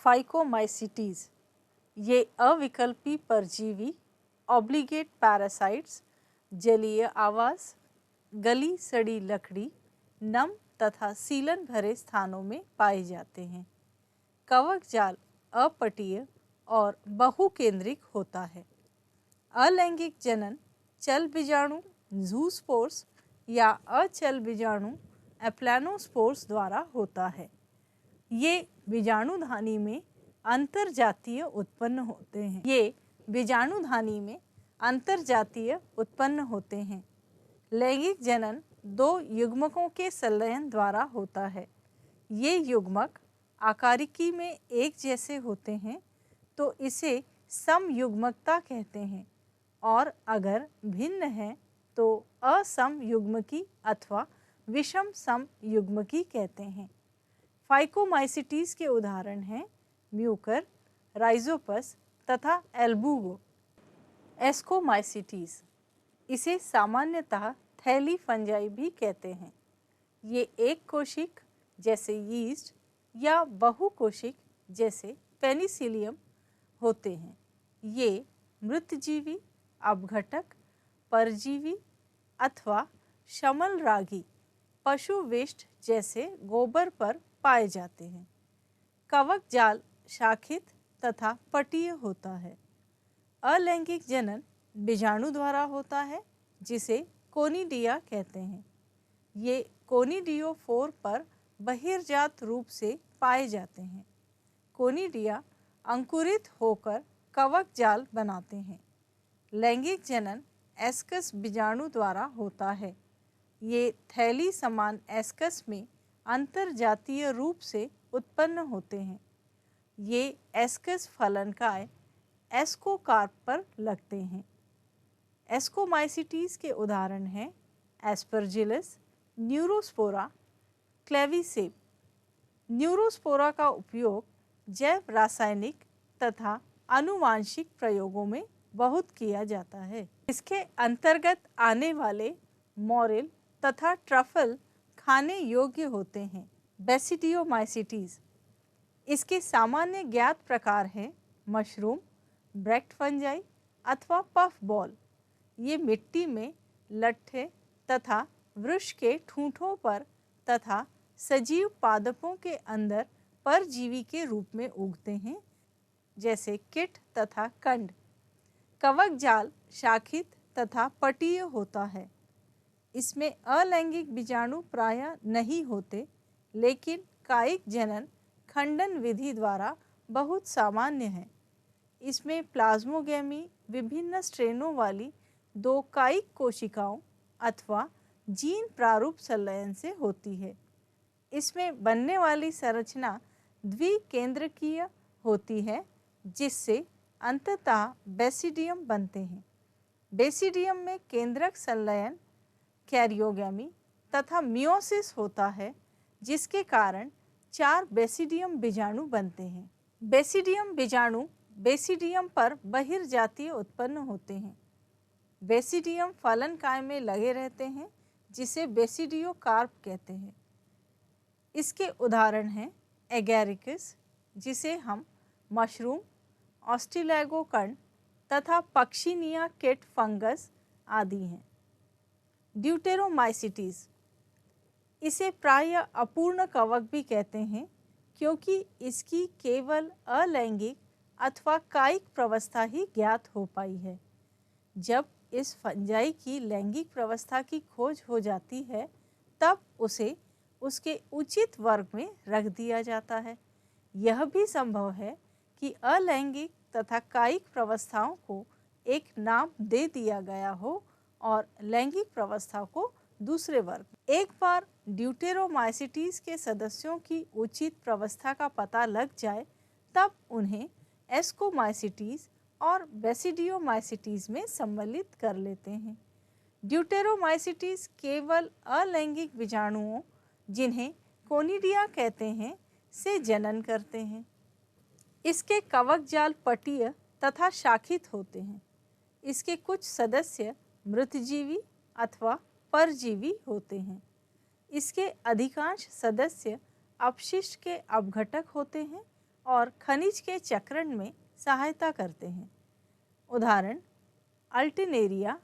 Phycomycetes ये अविकल्पी परजीवी obligate parasites जलीय आवास, गली सड़ी लकड़ी, नम तथा सीलन भरे स्थानों में पाए जाते हैं। कवक जाल अपटीय और बहुकेंद्रिक होता है। अलैंगिक जनन चल बीजाणु ज़ूस्पोर्स या अचल बीजाणु एप्लानोस्पोर्स द्वारा होता है। ये बीजाणुधानी में अंतरजातीय उत्पन्न होते हैं। लैंगिक जनन दो युग्मकों के संलयन द्वारा होता है। ये युग्मक आकारिकी में एक जैसे होते हैं तो इसे समयुग्मकता कहते हैं, और अगर भिन्न है तो असमयुग्मकी अथवा विषम समयुग्मकी कहते हैं। फाइकोमाइसिटीज के उदाहरण हैं म्यूकर, राइजोपस तथा एल्बुगो। एस्कोमाइसिटीज इसे सामान्यतः थैली फंजाई भी कहते हैं। ये एक कोशिक जैसे यीस्ट या बहुकोशिक जैसे पेनिसिलियम होते हैं। ये मृतजीवी, अपघटक, परजीवी अथवा शमलरागी पशु विष्ठ जैसे गोबर पर पाए जाते हैं। कवक जाल शाखित तथा पटीय होता है। अलैंगिक जनन बीजाणु द्वारा होता है जिसे कोनिडिया कहते हैं। ये कोनिडियोफोर पर बहिर्जात रूप से पाए जाते हैं। कोनिडिया अंकुरित होकर कवक जाल बनाते हैं। लैंगिक जनन एस्कस बीजाणु द्वारा होता है। ये थैली समान एस्कस में अंतरजातीय रूप से उत्पन्न होते हैं। ये एस्कस फलनकाय एस्कोकार्प पर लगते हैं। एस्कोमाइसिटीज के उदाहरण हैं एस्परजिलस, न्यूरोस्पोरा, क्लेविसेप। न्यूरोस्पोरा का उपयोग जैव रासायनिक तथा आनुवांशिक प्रयोगों में बहुत किया जाता है। इसके अंतर्गत आने वाले मॉरिल तथा ट्रफल खाने योग्य होते हैं। बेसिडियोमाइसिटीज इसके सामान्य ज्ञात प्रकार हैं मशरूम, ब्रेक्ट फंजाई अथवा पफ बॉल। ये मिट्टी में लट्ठे तथा वृक्ष के ठूंठों पर तथा सजीव पादपों के अंदर परजीवी के रूप में उगते हैं, जैसे किट तथा कंड। कवक जाल शाखित तथा पटीय होता है। इसमें अलैंगिक बीजाणु प्रायः नहीं होते, लेकिन कायिक जनन खंडन विधि द्वारा बहुत सामान्य है। इसमें प्लाज्मोगेमी विभिन्न स्ट्रेनों वाली दो कायिक कोशिकाओं अथवा जीन प्रारूप संलयन से होती है। इसमें बनने वाली संरचना द्विकेंद्रकीय होती है, जिससे अंततः बेसिडियम बनते हैं। बेसिडियम में केंद्रक संलयन, कैरियोगेमी तथा मियोसिस होता है, जिसके कारण 4 बेसिडियम बीजाणु बनते हैं। बेसिडियम बीजाणु बेसिडियम पर बहिर्जातीय उत्पन्न होते हैं। बेसिडियम फलनकाय में लगे रहते हैं, जिसे बेसिडियोकार्प कहते हैं। इसके उदाहरण हैं एगैरिकस, जिसे हम मशरूम, ऑस्ट्रिलेगोकंड तथा पक्षिनिया किट फंगस आदि हैं। ड्यूटेरोमाइसिटीज इसे प्रायः अपूर्ण कवक भी कहते हैं, क्योंकि इसकी केवल अलैंगिक अथवा कायिक प्रवस्था ही ज्ञात हो पाई है। जब इस फंजाई की लैंगिक प्रवस्था की खोज हो जाती है, तब उसे उसके उचित वर्ग में रख दिया जाता है। यह भी संभव है कि अलैंगिक तथा कायिक प्रवस्थाओं को एक नाम दे दिया गया हो और लैंगिक प्रवस्था को दूसरे वर्ग। एक बार ड्यूटेरोमाइसिटीज के सदस्यों की उचित प्रवस्था का पता लग जाए, तब उन्हें एस्कोमाइसिटीज और बेसिडियोमाइसिटीज में सम्मिलित कर लेते हैं। ड्यूटेरोमाइसिटीज केवल अलैंगिक बीजाणुओं, जिन्हें कोनिडिया कहते हैं, से जनन करते हैं। इसके कवक जाल पटीय तथा शाखित होते हैं। इसके कुछ सदस्य मृतजीवी अथवा परजीवी होते हैं। इसके अधिकांश सदस्य अपशिष्ट के अपघटक होते हैं और खनिज के चक्रण में सहायता करते हैं। उदाहरण अल्टिनेरिया,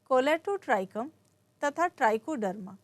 कोलेटोट्राइकम तथा ट्राइकोडर्मा।